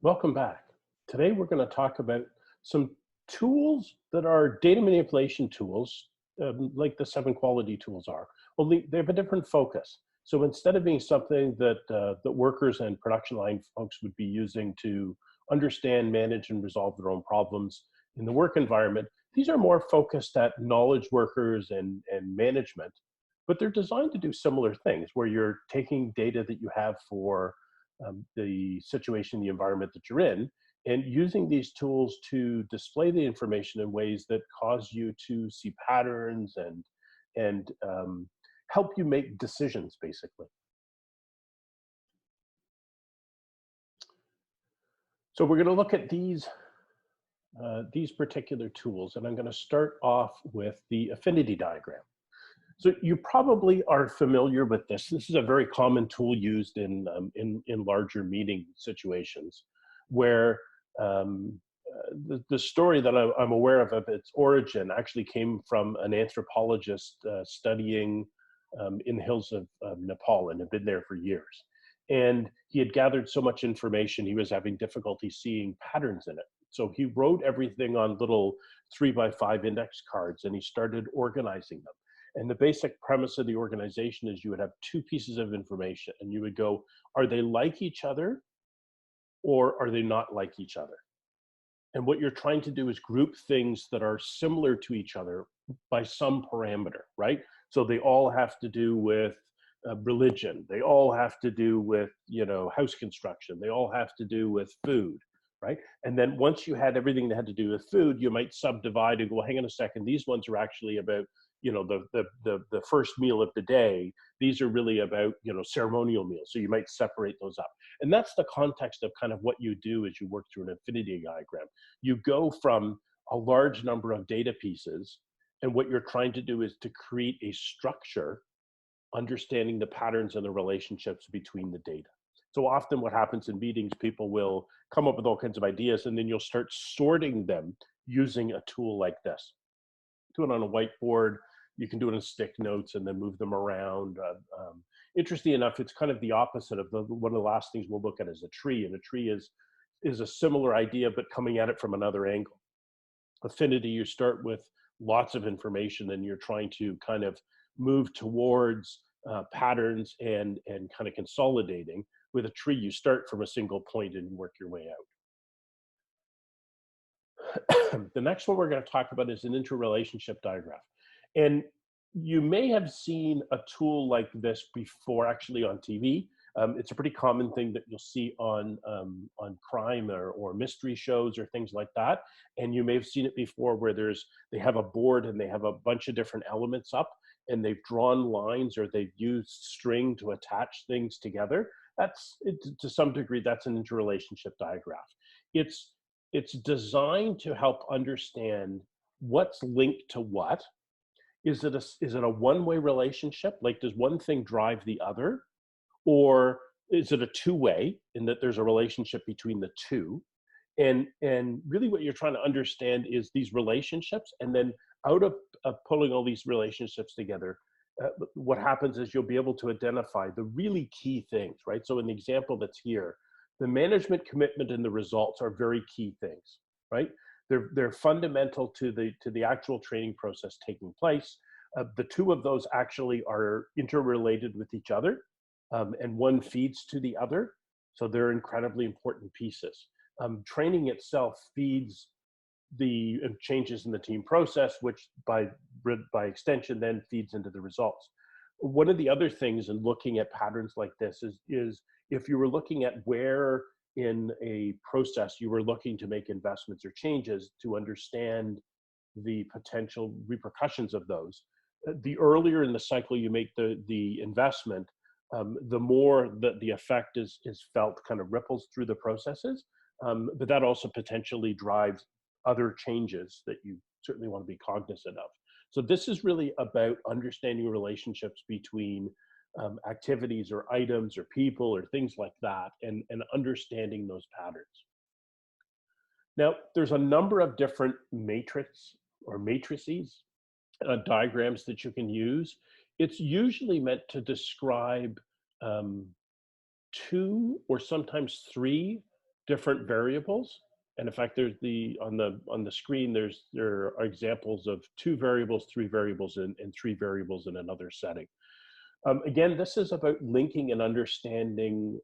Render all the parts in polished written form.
Welcome back. Today we're going to talk about some tools that are data manipulation tools, like the 7 quality tools are, only they have a different focus. So instead of being something that workers and production line folks would be using to understand, manage, and resolve their own problems in the work environment, these are more focused at knowledge workers and management, but they're designed to do similar things where you're taking data that you have for the situation, the environment that you're in, and using these tools to display the information in ways that cause you to see patterns and help you make decisions, basically. So we're going to look at these particular tools, and I'm going to start off with the affinity diagram. So you probably are familiar with this. This is a very common tool used in larger meeting situations, where the story that I'm aware of its origin actually came from an anthropologist studying in the hills of Nepal and had been there for years. And he had gathered so much information, he was having difficulty seeing patterns in it. So he wrote everything on little 3x5 index cards, and he started organizing them. And the basic premise of the organization is you would have two pieces of information, and you would go, are they like each other or are they not like each other? And what you're trying to do is group things that are similar to each other by some parameter, right? So they all have to do with religion. They all have to do with, house construction. They all have to do with food, right? And then once you had everything that had to do with food, you might subdivide and go, well, hang on a second, these ones are actually about the first meal of the day. These are really about ceremonial meals, so you might separate those up. And that's the context of kind of what you do as you work through an affinity diagram. You go from a large number of data pieces, and what you're trying to do is to create a structure understanding the patterns and the relationships between the data. So often what happens in meetings, people will come up with all kinds of ideas, and then you'll start sorting them using a tool like this. Do it on a whiteboard. You can do it in stick notes and then move them around. Interesting enough, it's kind of the opposite of one of the last things we'll look at is a tree. And a tree is a similar idea, but coming at it from another angle. Affinity, you start with lots of information and you're trying to kind of move towards patterns and kind of consolidating. With a tree, you start from a single point and work your way out. The next one we're going to talk about is an interrelationship digraph. And you may have seen a tool like this before, actually on TV. It's a pretty common thing that you'll see on crime or mystery shows or things like that. And you may have seen it before where they have a board and they have a bunch of different elements up, and they've drawn lines or they've used string to attach things together. To some degree, that's an interrelationship digraph. It's designed to help understand what's linked to what. Is it a one-way relationship? Like, does one thing drive the other? Or is it a two-way in that there's a relationship between the two? And really what you're trying to understand is these relationships, and then out of pulling all these relationships together, what happens is you'll be able to identify the really key things, right? So in the example that's here, the management commitment and the results are very key things, right? They're fundamental to the actual training process taking place. The two of those actually are interrelated with each other, and one feeds to the other. So they're incredibly important pieces. Training itself feeds the changes in the team process, which by extension then feeds into the results. One of the other things in looking at patterns like this is if you were looking at where in a process you were looking to make investments or changes to understand the potential repercussions of those, the earlier in the cycle you make the investment, the more that the effect is felt, kind of ripples through the processes, but that also potentially drives other changes that you certainly want to be cognizant of. So this is really about understanding relationships between activities or items or people or things like that, and understanding those patterns. Now, there's a number of different matrices, diagrams that you can use. It's usually meant to describe 2 or sometimes 3 different variables. And in fact, there's on the screen, there are examples of 2 variables, 3 variables, and 3 variables in another setting. Again, this is about linking and understanding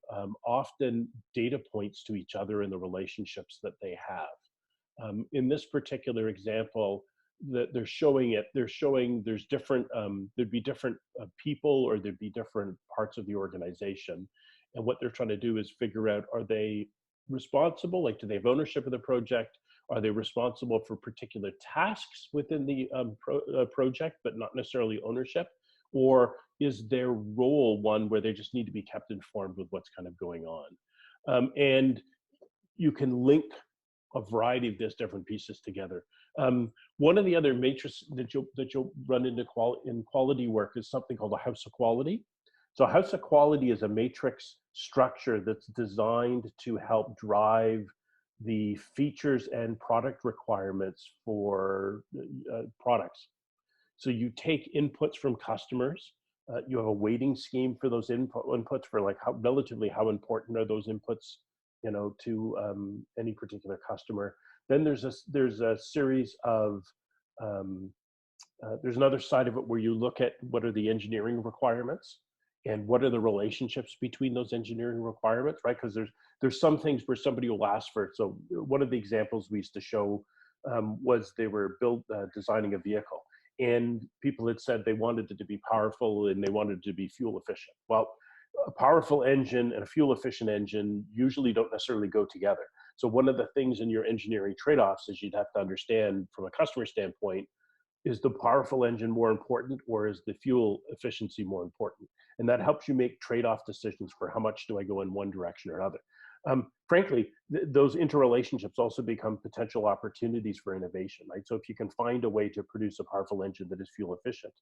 often data points to each other in the relationships that they have. In this particular example, that they're showing there's different, there'd be different people, or there'd be different parts of the organization. And what they're trying to do is figure out, are they responsible? Like, do they have ownership of the project? Are they responsible for particular tasks within the project, but not necessarily ownership? Or is their role one where they just need to be kept informed with what's kind of going on? And you can link a variety of these different pieces together. One of the other matrices that you'll run into in quality work is something called a house of quality. So a house of quality is a matrix structure that's designed to help drive the features and product requirements for products. So you take inputs from customers. You have a weighting scheme for those inputs, for like how important are those inputs, you know, to any particular customer. Then there's a series of there's another side of it where you look at what are the engineering requirements and what are the relationships between those engineering requirements, right? Because there's some things where somebody will ask for it. So one of the examples we used to show was they were designing a vehicle, and people had said they wanted it to be powerful and they wanted it to be fuel efficient. Well, a powerful engine and a fuel efficient engine usually don't necessarily go together. So one of the things in your engineering trade-offs is you'd have to understand from a customer standpoint, is the powerful engine more important, or is the fuel efficiency more important? And that helps you make trade-off decisions for how much do I go in one direction or another. Frankly, those interrelationships also become potential opportunities for innovation, right? So if you can find a way to produce a powerful engine that is fuel efficient,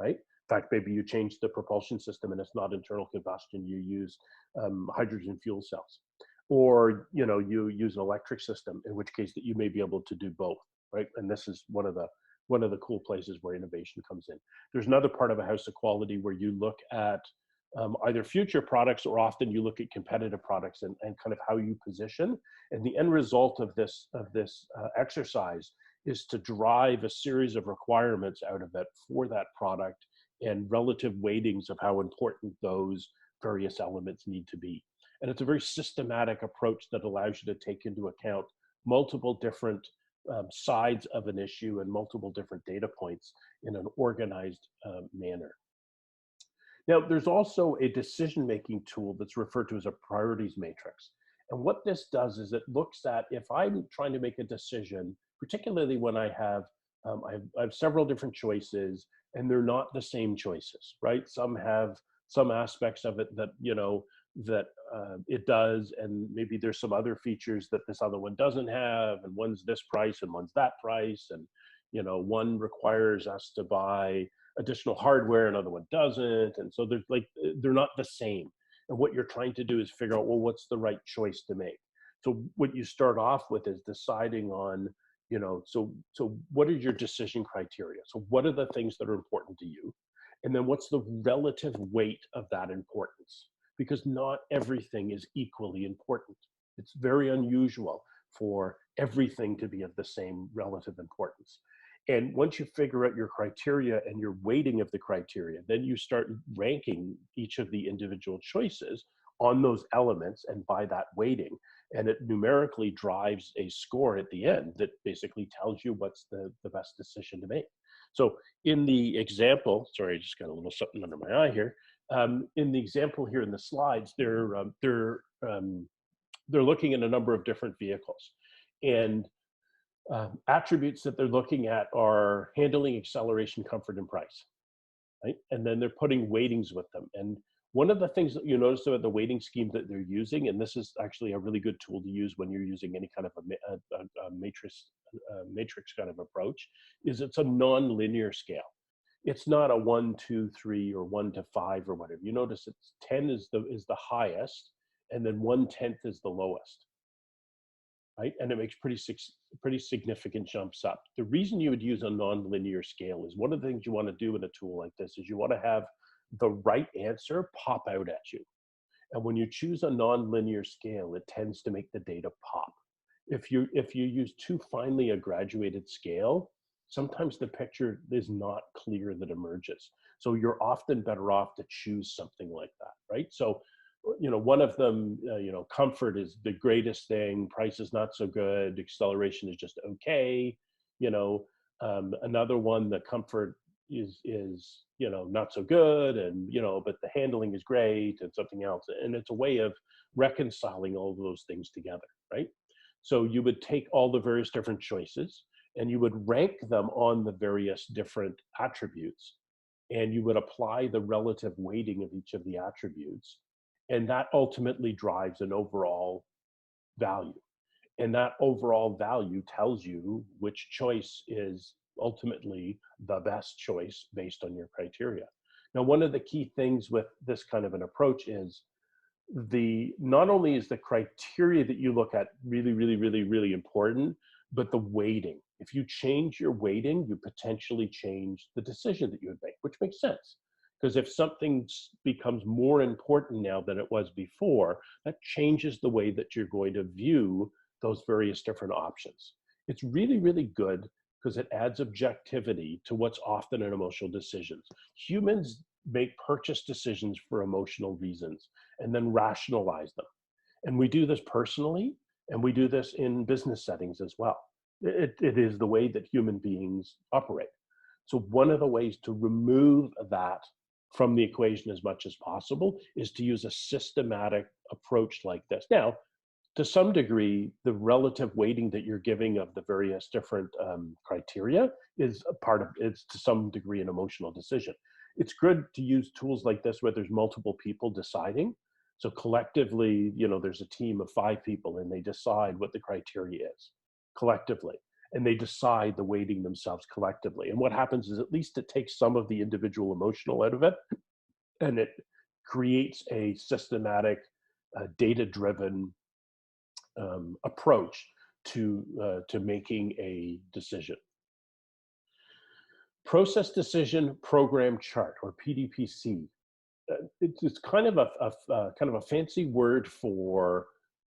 right? In fact, maybe you change the propulsion system and it's not internal combustion, you use hydrogen fuel cells. Or, you know, you use an electric system, in which case that you may be able to do both, right? And this is one of the cool places where innovation comes in. There's another part of a house of quality where you look at either future products, or often you look at competitive products and kind of how you position. And the end result of this exercise is to drive a series of requirements out of it for that product, and relative weightings of how important those various elements need to be. And it's a very systematic approach that allows you to take into account multiple different sides of an issue and multiple different data points in an organized manner. Now, there's also a decision-making tool that's referred to as a priorities matrix. And what this does is it looks at, if I'm trying to make a decision, particularly when I have several different choices and they're not the same choices, right? Some have some aspects of it that, you know, that it does, and maybe there's some other features that this other one doesn't have, and one's this price and one's that price, and, you know, one requires us to buy additional hardware, another one doesn't, and so they're not the same. And what you're trying to do is figure out, well, what's the right choice to make? So what you start off with is deciding on, you know, so what are your decision criteria? So what are the things that are important to you? And then what's the relative weight of that importance? Because not everything is equally important. It's very unusual for everything to be of the same relative importance. And once you figure out your criteria and your weighting of the criteria, then you start ranking each of the individual choices on those elements and by that weighting. And it numerically drives a score at the end that basically tells you what's the best decision to make. So in the example, sorry, I just got a little something under my eye here. In the example here in the slides, they're looking at a number of different vehicles. And attributes that they're looking at are handling, acceleration, comfort, and price, right? And then they're putting weightings with them. And one of the things that you notice about the weighting scheme that they're using, and this is actually a really good tool to use when you're using any kind of a matrix kind of approach, is it's a non-linear scale. It's not a 1, 2, 3, or 1 to 5 or whatever. You notice it's 10 is the highest, and then 1/10 is the lowest. Right? And it makes pretty significant jumps up. The reason you would use a non-linear scale is, one of the things you want to do in a tool like this is you want to have the right answer pop out at you. And when you choose a nonlinear scale, it tends to make the data pop. If you use too finely a graduated scale, sometimes the picture is not clear that emerges. So you're often better off to choose something like that, right? So, one of them, comfort is the greatest thing, price is not so good, acceleration is just okay. You know, Another one, the comfort is not so good, and but the handling is great, and something else, and it's a way of reconciling all of those things together, right? So you would take all the various different choices and you would rank them on the various different attributes, and you would apply the relative weighting of each of the attributes, and that ultimately drives an overall value. And that overall value tells you which choice is ultimately the best choice based on your criteria. Now, one of the key things with this kind of an approach is the not only is the criteria that you look at really, really, really, really important, but the weighting. If you change your weighting, you potentially change the decision that you would make, which makes sense. Because if something becomes more important now than it was before, that changes the way that you're going to view those various different options. It's really, really good because it adds objectivity to what's often an emotional decisions. Humans make purchase decisions for emotional reasons and then rationalize them. And we do this personally, and we do this in business settings as well. It is the way that human beings operate. So one of the ways to remove that from the equation as much as possible is to use a systematic approach like this. Now, to some degree, the relative weighting that you're giving of the various different criteria is a part of, it's to some degree an emotional decision. It's good to use tools like this where there's multiple people deciding. So collectively, there's a team of 5 people and they decide what the criteria is collectively. And they decide the weighting themselves collectively. And what happens is at least it takes some of the individual emotional out of it, and it creates a systematic, data-driven approach to making a decision. Process decision program chart, or PDPC. It's kind of a fancy word for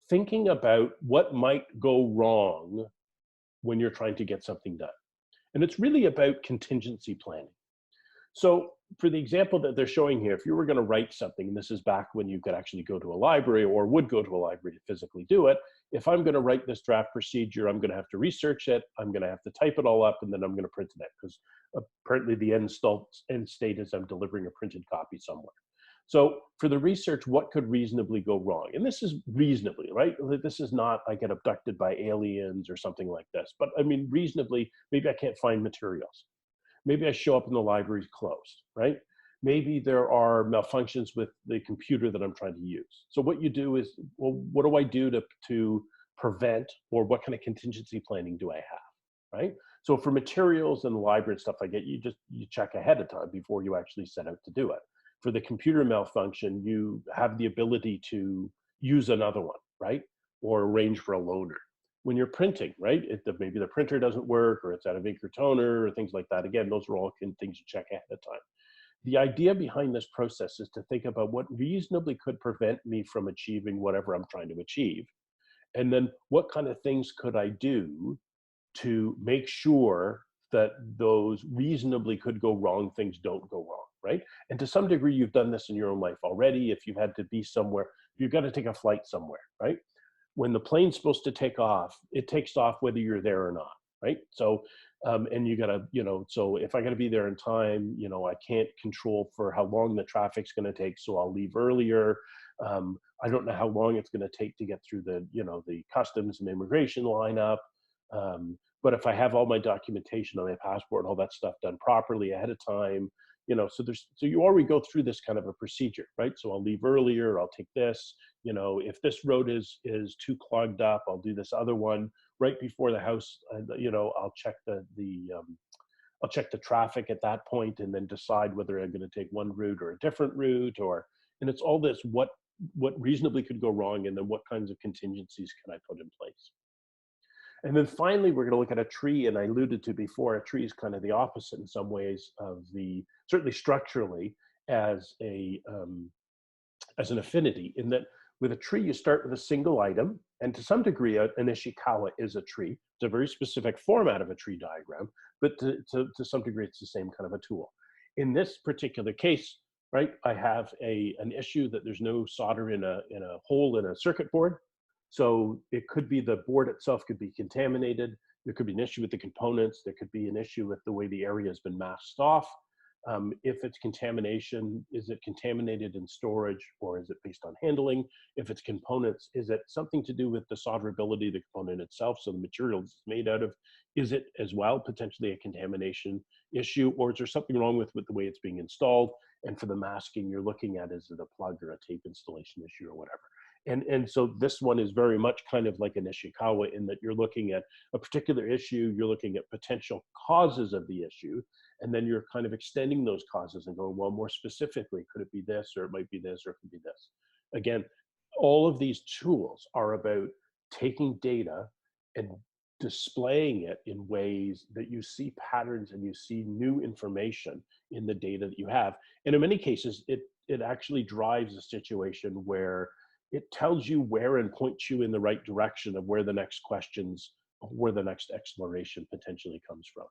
thinking about what might go wrong when you're trying to get something done. And it's really about contingency planning. So for the example that they're showing here, if you were going to write something, and this is back when you could actually go to a library or would go to a library to physically do it, if I'm going to write this draft procedure, I'm going to have to research it, I'm going to have to type it all up, and then I'm going to print it, because apparently the end state is I'm delivering a printed copy somewhere. So for the research, what could reasonably go wrong? And this is reasonably, right? This is not I get abducted by aliens or something like this, but I mean, reasonably, maybe I can't find materials. Maybe I show up and the library's closed, right? Maybe there are malfunctions with the computer that I'm trying to use. So what you do is, well, what do I do to prevent, or what kind of contingency planning do I have, right? So for materials and the library and stuff like that, you check ahead of time before you actually set out to do it. For the computer malfunction, you have the ability to use another one, right? Or arrange for a loaner. When you're printing, right? Maybe the printer doesn't work, or it's out of ink or toner, or things like that. Again, those are all things you check ahead of time. The idea behind this process is to think about what reasonably could prevent me from achieving whatever I'm trying to achieve. And then what kind of things could I do to make sure that those reasonably could go wrong things don't go wrong, right? And to some degree, you've done this in your own life already. If you've had to be somewhere, you've got to take a flight somewhere, right? When the plane's supposed to take off, it takes off whether you're there or not, right? So, and you gotta, so if I gotta be there in time, I can't control for how long the traffic's gonna take, so I'll leave earlier. I don't know how long it's gonna take to get through the customs and immigration lineup. But if I have all my documentation on my passport and all that stuff done properly ahead of time, so you already go through this kind of a procedure, right? So I'll leave earlier, I'll take this, if this road is too clogged up, I'll do this other one right before the house. I'll check I'll check the traffic at that point, and then decide whether I'm going to take one route or a different route, and it's all this, what reasonably could go wrong, and then what kinds of contingencies can I put in place. And then finally, we're going to look at a tree, and I alluded to before, a tree is kind of the opposite in some ways of certainly structurally, as as an affinity, in that with a tree, you start with a single item, and to some degree, an Ishikawa is a tree. It's a very specific format of a tree diagram, but to some degree, it's the same kind of a tool. In this particular case, right, I have an issue that there's no solder in a hole in a circuit board. So it could be the board itself could be contaminated. There could be an issue with the components. There could be an issue with the way the area has been masked off. If it's contamination, is it contaminated in storage, or is it based on handling? If it's components, is it something to do with the solderability of the component itself? So the material it's made out of, is it as well potentially a contamination issue, or is there something wrong with the way it's being installed? And for the masking, you're looking at, is it a plug or a tape installation issue or whatever? And so this one is very much kind of like an Ishikawa, in that you're looking at a particular issue, you're looking at potential causes of the issue, and then you're kind of extending those causes and going, well, more specifically, could it be this, or it might be this, or it could be this. Again, all of these tools are about taking data and displaying it in ways that you see patterns and you see new information in the data that you have. And in many cases, it actually drives a situation where it tells you where and points you in the right direction of where the next questions, where the next exploration potentially comes from.